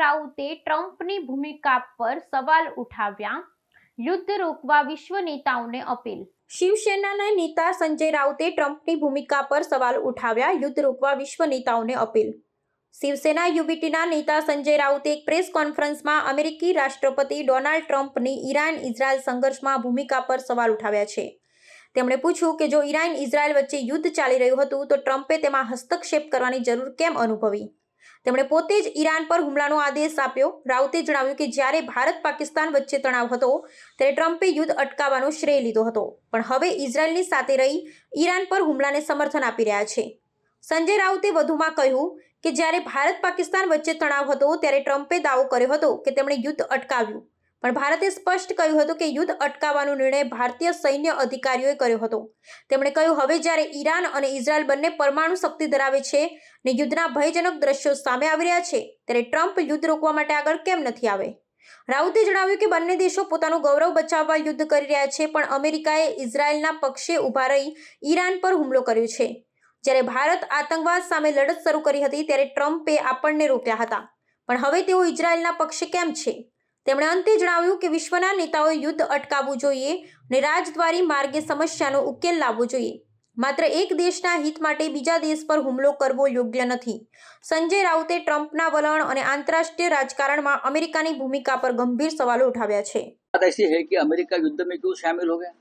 રાઉતે ટ્રમ્પની ભૂમિકા પર સવાલ ઉઠાવ્યા, યુદ્ધ રોકવા વિશ્વ નેતાઓને અપીલ। શિવસેનાના નેતા સંજય રાઉતે ટ્રમ્પની ભૂમિકા પર સવાલ ઉઠાવ્યા, યુદ્ધ રોકવા વિશ્વ નેતાઓને અપીલ। શિવસેના યુબીટીના નેતા સંજય રાઉતે એક પ્રેસ કોન્ફરન્સમાં અમેરિકી રાષ્ટ્રપતિ ડોનાલ્ડ ટ્રમ્પની ઈરાન-ઇઝરાયલ સંઘર્ષમાં ભૂમિકા પર સવાલ ઉઠાવ્યા છે। તેમણે પૂછ્યું કે જો ઈરાન-ઇઝરાયલ વચ્ચે યુદ્ધ ચાલી રહ્યું હતું તો ટ્રમ્પે તેમાં હસ્તક્ષેપ કરવાની જરૂર કેમ અનુભવી। તેમણે પોતે જ ઈરાન પર હુમલાનો આદેશ આપ્યો। રાઉતે જણાવ્યું કે જ્યારે ભારત-પાકિસ્તાન વચ્ચે તણાવ હતો ત્યારે ટ્રમ્પે યુદ્ધ અટકાવવાનો શ્રેય લીધો હતો, પણ હવે ઇઝરાયલની સાથે રહી ઈરાન પર હુમલાને સમર્થન આપી રહ્યા છે। સંજય રાઉતે વધુમાં કહ્યું કે જ્યારે ભારત-પાકિસ્તાન વચ્ચે તણાવ હતો ત્યારે ટ્રમ્પે દાવો કર્યો હતો કે તેમણે યુદ્ધ અટકાવ્યું, પણ ભારતે સ્પષ્ટ કહ્યું હતું કે યુદ્ધ અટકાવવાનો નિર્ણય ભારતીય સૈન્ય અધિકારીઓએ કર્યો હતો। તેમણે કહ્યું હવે જ્યારે ઈરાન અને ઇઝરાયલ બંને પરમાણુ શક્તિ ધરાવે છે અને યુદ્ધના ભયજનક દ્રશ્યો સામે આવી રહ્યા છે ત્યારે ટ્રમ્પ યુદ્ધ રોકવા માટે આગળ કેમ નથી આવે। રાઉતે જણાવ્યું કે બંને દેશો પોતાનું ગૌરવ બચાવવા યુદ્ધ કરી રહ્યા છે, પણ અમેરિકાએ ઇઝરાયલના પક્ષે ઊભા રહી ઈરાન પર હુમલો કર્યો છે। જ્યારે ભારત આતંકવાદ સામે લડત શરૂ કરી હતી ત્યારે ટ્રમ્પે આપણને રોક્યા હતા, પણ હવે તેઓ ઇઝરાયલના પક્ષે કેમ છે। તેમણે અંતે જણાવ્યું કે વિશ્વના નેતાઓએ યુદ્ધ અટકાવવું જોઈએ અને રાજદ્વારી માર્ગે સમસ્યાનો ઉકેલ લાવવો જોઈએ। માત્ર એક દેશના હિત માટે બીજા દેશ પર હુમલો કરવો યોગ્ય નથી। સંજય રાઉતે ટ્રમ્પના વલણ અને આંતરરાષ્ટ્રીય રાજકારણમાં અમેરિકાની ભૂમિકા પર ગંભીર સવાલો ઉઠાવ્યા છે। बात ऐसी है कि अमेरिका युद्ध में क्यों शामिल हो गया।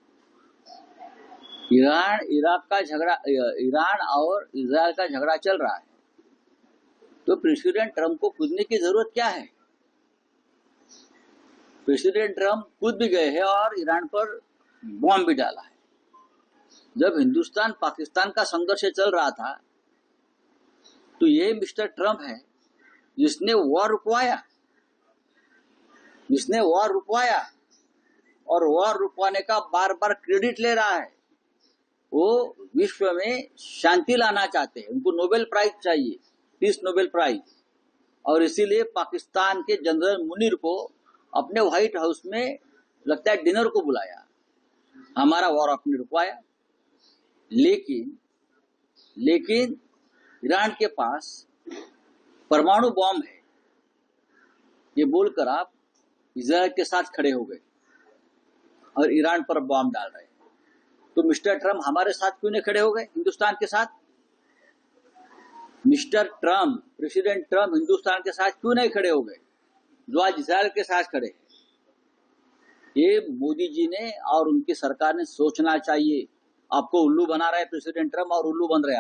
ईरान इराक का झगड़ा, ईरान और इजरायल का झगड़ा चल रहा है, तो प्रेसिडेंट ट्रम्प को कूदने की जरूरत क्या है। प्रेसिडेंट ट्रम्प कूद भी गए हैं और ईरान पर बॉम्ब भी डाला है। जब हिंदुस्तान पाकिस्तान का संघर्ष चल रहा था तो ये मिस्टर ट्रम्प है जिसने वॉर रुकवाया और वॉर रुकवाने का बार बार क्रेडिट ले रहा है। वो विश्व में शांति लाना चाहते हैं, उनको नोबेल प्राइज चाहिए, पीस नोबेल प्राइज, और इसीलिए पाकिस्तान के जनरल मुनीर को अपने व्हाइट हाउस में लगता है डिनर को बुलाया। हमारा वॉर आपने रुकवाया, लेकिन ईरान के पास परमाणु बॉम्ब है, ये बोलकर आप इजराइल के साथ खड़े हो गए और ईरान पर बॉम्ब डाल रहे हैं। तो मिस्टर ट्रम्प हमारे साथ क्यों नहीं खड़े हो गए, हिंदुस्तान के साथ। Mister Trump, president Trump Hindustan के साथ क्यों नहीं खड़े हो गए जो आज इजराइल के साथ खड़े हैं। ये मोदी जी ने और उनकी सरकार ने सोचना चाहिए। आपको उल्लू बना रहे प्रेसिडेंट ट्रम्प और उल्लू बन रहे हैं।